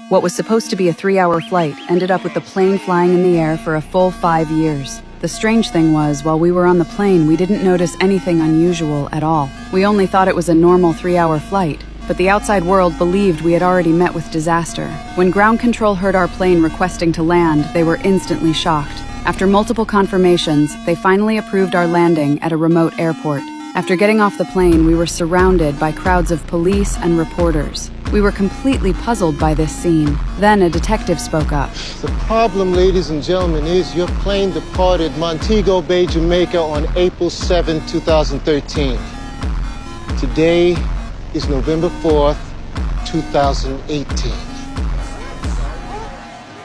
What was supposed to be a 3-hour flight ended up with the plane flying in the air for a full 5 years. The strange thing was, while we were on the plane, we didn't notice anything unusual at all. We only thought it was a normal 3-hour flight, but the outside world believed we had already met with disaster. When ground control heard our plane requesting to land, they were instantly shocked. After multiple confirmations, they finally approved our landing at a remote airport. After getting off the plane, we were surrounded by crowds of police and reporters. We were completely puzzled by this scene. Then a detective spoke up. The problem, ladies and gentlemen, is your plane departed Montego Bay, Jamaica on April 7, 2013. Today is November 4th, 2018.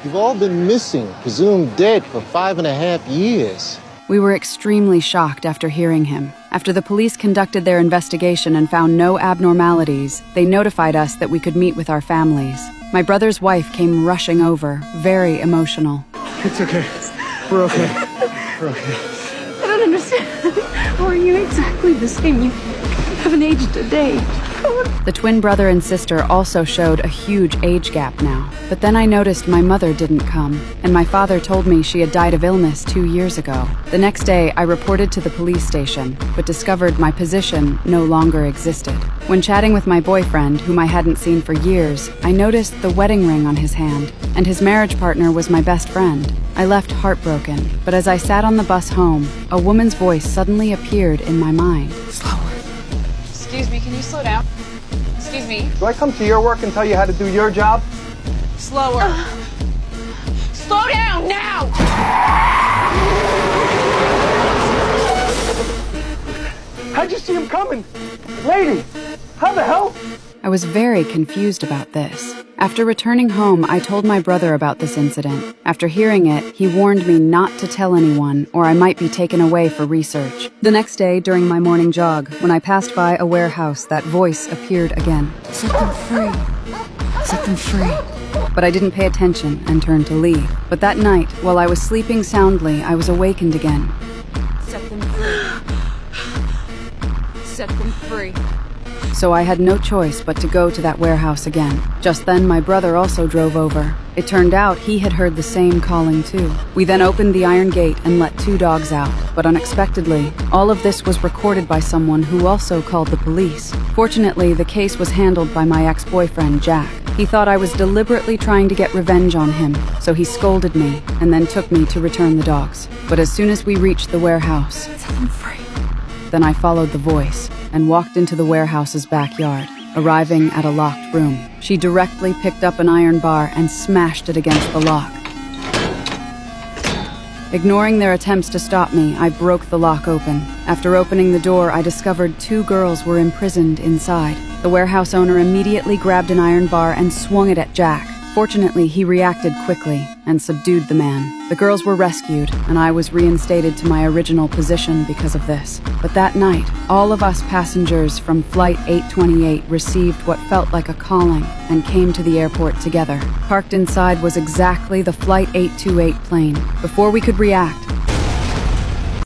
You've all been missing, presumed dead for 5.5 years. We were extremely shocked after hearing him. After the police conducted their investigation and found no abnormalities, they notified us that we could meet with our families. My brother's wife came rushing over, very emotional. It's okay. We're okay. We're okay. I don't understand. How are you exactly the same? You haven't aged a day. The twin brother and sister also showed a huge age gap now. But then I noticed my mother didn't come, and my father told me she had died of illness 2 years ago. The next day, I reported to the police station, but discovered my position no longer existed. When chatting with my boyfriend, whom I hadn't seen for years, I noticed the wedding ring on his hand, and his marriage partner was my best friend. I left heartbroken, but as I sat on the bus home, a woman's voice suddenly appeared in my mind. Slower. Excuse me, can you slow down? Excuse me. Do I come to your work and tell you how to do your job? Slower. Slow down now! How'd you see him coming? Lady, how the hell? I was very confused about this. After returning home, I told my brother about this incident. After hearing it, he warned me not to tell anyone, or I might be taken away for research. The next day, during my morning jog, when I passed by a warehouse, that voice appeared again. Set them free. Set them free. But I didn't pay attention and turned to leave. But that night, while I was sleeping soundly, I was awakened again. Set them free. Set them free. So I had no choice but to go to that warehouse again. Just then, my brother also drove over. It turned out he had heard the same calling too. We then opened the iron gate and let 2 dogs out. But unexpectedly, all of this was recorded by someone who also called the police. Fortunately, the case was handled by my ex-boyfriend, Jack. He thought I was deliberately trying to get revenge on him, so he scolded me and then took me to return the dogs. But as soon as we reached the warehouse, Set them free. then I followed the voice and walked into the warehouse's backyard. Arriving at a locked room, she directly picked up an iron bar and smashed it against the lock. Ignoring their attempts to stop me, I broke the lock open. After opening the door, I discovered 2 girls were imprisoned inside. The warehouse owner immediately grabbed an iron bar and swung it at Jack. Fortunately, he reacted quickly and subdued the man. The girls were rescued, and I was reinstated to my original position because of this. But that night, all of us passengers from Flight 828 received what felt like a calling and came to the airport together. Parked inside was exactly the Flight 828 plane. Before we could react,